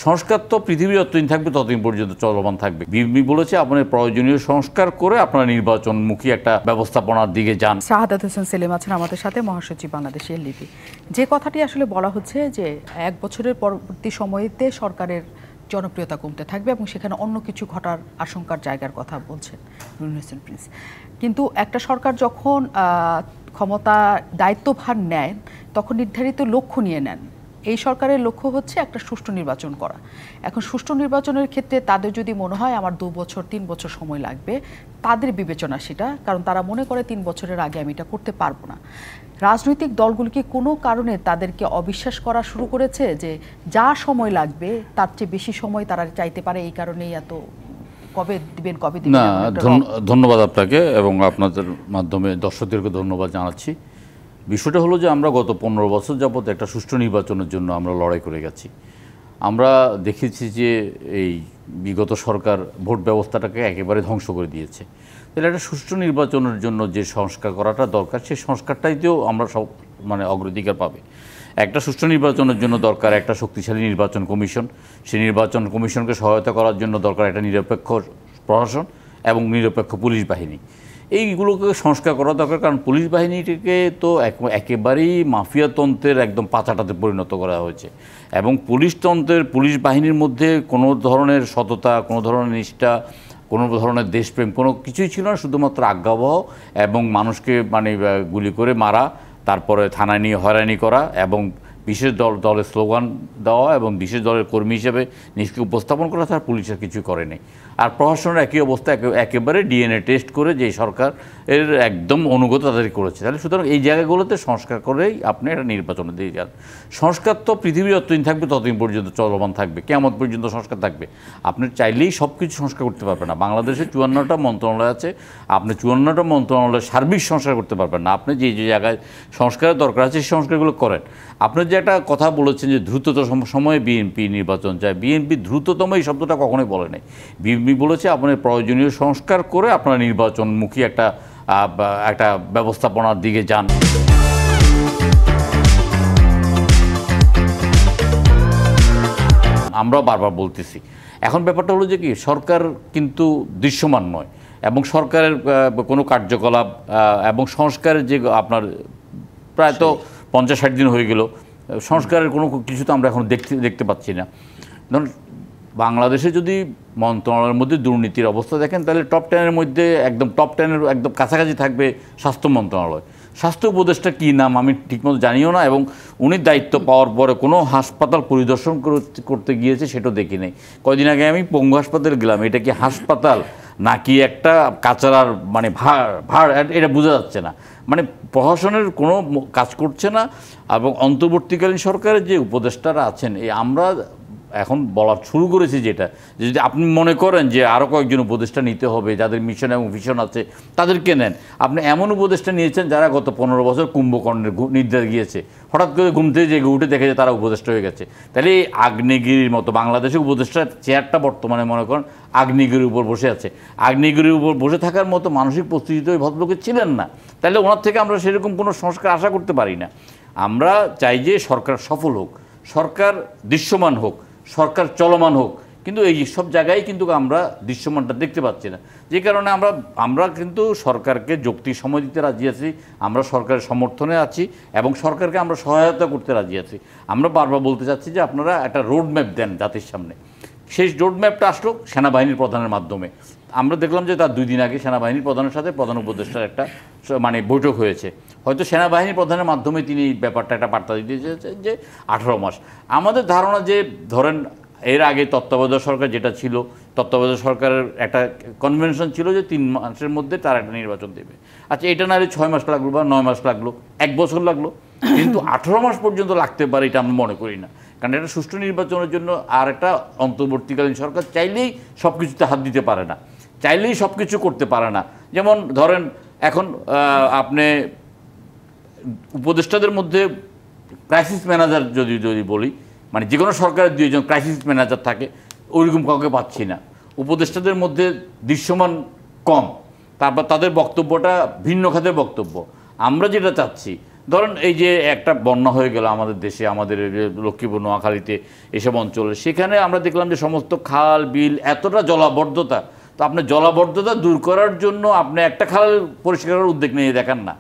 সংস্কার তো পৃথিবীর যতদিন থাকবে ততদিন পর্যন্ত চলমান থাকবে। বিএনপি বলেছে আপনার প্রয়োজনীয় সংস্কার করে আপনারা নির্বাচনমুখী একটা ব্যবস্থাপনার দিকে যান। শাহাদাত হোসেন সেলিম আছেন আমাদের সাথে, মহাসচিব বাংলাদেশ এলডিপি। যে কথাটি আসলে বলা হচ্ছে যে 1 বছরের পরবর্তী সময়তে সরকারের জনপ্রিয়তা কমতে থাকবে এবং সেখানে অন্য কিছু ঘটার আশঙ্কার জায়গার কথা বলছেন নুরুল হোসেন প্রিন্স। কিন্তু একটা সরকার যখন ক্ষমতা দায়িত্বভার নেন তখন নির্ধারিত লক্ষ্য নিয়ে নেন। এই সরকারের লক্ষ্য হচ্ছে একটা সুষ্ঠু নির্বাচন করা। এখন সুষ্ঠু নির্বাচনের ক্ষেত্রে তাদের যদি মনে হয় আমার 2 বছর 3 বছর সময় লাগবে, তাদের বিবেচনা সেটা, কারণ তারা মনে করে 3 বছরের আগে আমি এটা করতে পারবো না। রাজনৈতিক দলগুলিকে কোনো কারণে তাদেরকে অবিশ্বাস করা শুরু করেছে যে যা সময় লাগবে তার চেয়ে বেশি সময় তারা চাইতে পারে, এই কারণেই এত কবে দিবেন কবে দিবেন। না, ধন্যবাদ আপনাকে এবং আপনাদের মাধ্যমে দর্শকদেরকে ধন্যবাদ জানাচ্ছি। বিষয়টা হলো যে আমরা গত 15 বছর যাবত একটা সুষ্ঠু নির্বাচনের জন্য আমরা লড়াই করে গেছি। আমরা দেখেছি যে এই বিগত সরকার ভোট ব্যবস্থাটাকে একেবারে ধ্বংস করে দিয়েছে। তাহলে একটা সুষ্ঠু নির্বাচনের জন্য যে সংস্কার করাটা দরকার সেই সংস্কারটাইতেও আমরা সব অগ্রাধিকার পাবে। একটা সুষ্ঠু নির্বাচনের জন্য দরকার একটা শক্তিশালী নির্বাচন কমিশন। সেই নির্বাচন কমিশনকে সহায়তা করার জন্য দরকার একটা নিরপেক্ষ প্রশাসন এবং নিরপেক্ষ পুলিশ বাহিনী। এইগুলোকে সংস্কার করা দরকার, কারণ পুলিশ বাহিনীটিকে তো একেবারেই মাফিয়াতন্ত্রের একদম পাচাটাতে পরিণত করা হয়েছে এবং পুলিশ বাহিনীর মধ্যে কোনো ধরনের সততা, কোনো ধরনের নিষ্ঠা, কোনো ধরনের দেশপ্রেম কোনো কিছুই ছিল না। শুধুমাত্র আজ্ঞাবহ এবং মানুষকে গুলি করে মারা, তারপরে থানায় নিয়ে হয়রানি করা এবং বিশেষ দলের স্লোগান দেওয়া এবং বিশেষ দলের কর্মী হিসেবে নিজেকে উপস্থাপন করা, তার পুলিশের কিছু করেনি। আর প্রশাসনের একই অবস্থা, একেবারে ডিএনএ টেস্ট করে যে সরকার এর একদম অনুগত তাদের করেছে। তাহলে সুতরাং এই জায়গাগুলোতে সংস্কার করেই আপনি একটা নির্বাচনে দিয়ে যান। সংস্কার তো পৃথিবীর যতদিন থাকবে ততদিন পর্যন্ত চলমান থাকবে, কিয়ামত পর্যন্ত সংস্কার থাকবে। আপনি চাইলেই সব কিছু সংস্কার করতে পারবেন না। বাংলাদেশে 54টা মন্ত্রণালয় আছে, আপনি 54টা মন্ত্রণালয়ের সার্বিক সংস্কার করতে পারবেন না। আপনি যে যে জায়গায় সংস্কারের দরকার আছে সেই সংস্কারগুলো করেন। আপনি যে একটা কথা বলেছেন যে দ্রুততম সময়ে বিএনপি নির্বাচন চায়, বিএনপি দ্রুততম এই শব্দটা কখনোই বলে নাই। বিএনপি বলেছে আপনার প্রয়োজনীয় সংস্কার করে আপনারা নির্বাচনমুখী একটা ব্যবস্থাপনার দিকে যান। আমরা বারবার বলতেছি। এখন ব্যাপারটা হলো যে কি, সরকার কিন্তু দৃশ্যমান নয় এবং সরকারের কোনো কার্যকলাপ এবং সংস্কারের যে আপনার প্রায় তো 50-60 দিন হয়ে গেল, সংস্কারের কোনো কিছু তো আমরা এখন দেখতে পাচ্ছি না। ধরুন বাংলাদেশে যদি মন্ত্রণালয়ের মধ্যে দুর্নীতির অবস্থা দেখেন তাহলে টপ 10-এর মধ্যে একদম টপ 10-এর একদম কাছাকাছি থাকবে স্বাস্থ্য মন্ত্রণালয়। স্বাস্থ্য উপদেষ্টা কী নাম আমি ঠিকমতো জানিও না এবং উনি দায়িত্ব পাওয়ার পরে কোনো হাসপাতাল পরিদর্শন করতে গিয়েছে সেটাও দেখি নেই। কয়দিন আগে আমি পঙ্গু হাসপাতালে গেলাম, এটা কি হাসপাতাল নাকি একটা কাচারার ভাড় এটা বোঝা যাচ্ছে না। প্রশাসনের কোনো কাজ করছে না এবং অন্তর্বর্তীকালীন সরকারের যে উপদেষ্টারা আছেন আমরা এখন বলা শুরু করেছি যেটা, যদি আপনি মনে করেন যে আরও কয়েকজন উপদেষ্টা নিতে হবে যাদের মিশন এবং ভিশন আছে তাদেরকে নেন। আপনি এমন উপদেষ্টা নিয়েছেন যারা গত 15 বছর কুম্ভকর্ণের নির্দেশ গিয়েছে, হঠাৎ করে ঘুম থেকে জেগে উঠে দেখে যে তারা উপদেষ্টা হয়ে গেছে। তাহলে এই আগ্নেয়গিরির মতো বাংলাদেশের উপদেষ্টার চেয়ারটা বর্তমানে মনে করেন আগ্নেয়গিরির উপর বসে আছে। আগ্নেয়গিরির উপর বসে থাকার মতো মানসিক প্রস্তুতি তো ওই ভদ্রলোকের ছিলেন না। তাহলে ওনার থেকে আমরা সেরকম কোনো সংস্কার আশা করতে পারি না। আমরা চাই যে সরকার সফল হোক, সরকার দৃশ্যমান হোক, সরকার চলমান হোক, কিন্তু এই সব জায়গায় কিন্তু আমরা দৃশ্যমানটা দেখতে পাচ্ছি না। যে কারণে আমরা কিন্তু সরকারকে যৌক্তিক সময় দিতে রাজি আছি, আমরা সরকারের সমর্থনে আছি এবং সরকারকে আমরা সহায়তা করতে রাজি আছি। আমরা বারবার বলতে চাচ্ছি যে আপনারা একটা রোড ম্যাপ দেন জাতির সামনে। সেই রোড ম্যাপটা আসলো সেনাবাহিনীর প্রধানের মাধ্যমে। আমরা দেখলাম যে তার 2 দিন আগে সেনাবাহিনীর প্রধানের সাথে প্রধান উপদেষ্টার একটা বৈঠক হয়েছে। হয়তো সেনাবাহিনী প্রধানের মাধ্যমে তিনি ব্যাপারটা একটা বার্তা দিতে চেয়েছেন যে 18 মাস। আমাদের ধারণা যে ধরেন এর আগে তত্ত্বাবধায়ক সরকার যেটা ছিল, তত্ত্বাবধায়ক সরকারের একটা কনভেনশন ছিল যে 3 মাসের মধ্যে তার একটা নির্বাচন দেবে। আচ্ছা, এটা না 6 মাস লাগলো বা 9 মাস লাগলো, 1 বছর লাগলো, কিন্তু 18 মাস পর্যন্ত লাগতে পারে এটা আমরা মনে করি না। কারণ এটা সুষ্ঠু নির্বাচনের জন্য আর একটা অন্তর্বর্তীকালীন সরকার চাইলেই সব কিছুতে হাত দিতে পারে না, চাইলেই সব কিছু করতে পারে না। যেমন ধরেন এখন আপনি উপদেষ্টাদের মধ্যে ক্রাইসিস ম্যানেজার যদি বলি, যে কোনো সরকারের 2জন ক্রাইসিস ম্যানেজার থাকে, ওইরকম কাউকে পাচ্ছি না। উপদেষ্টাদের মধ্যে দৃশ্যমান কম, তারপর তাদের বক্তব্যটা ভিন্ন খাতের বক্তব্য। আমরা যেটা চাচ্ছি ধরেন এই যে একটা বন্যা হয়ে গেল আমাদের দেশে, আমাদের এই যে লক্ষ্মীপুর, নোয়াখালীতে এসব অঞ্চলে, সেখানে আমরা দেখলাম যে সমস্ত খাল বিল এতটা জলাবদ্ধতা, তো আপনি জলাবদ্ধতা দূর করার জন্য আপনি একটা খাল পরিষ্কার করার উদ্যোগ নিয়ে দেখেন না।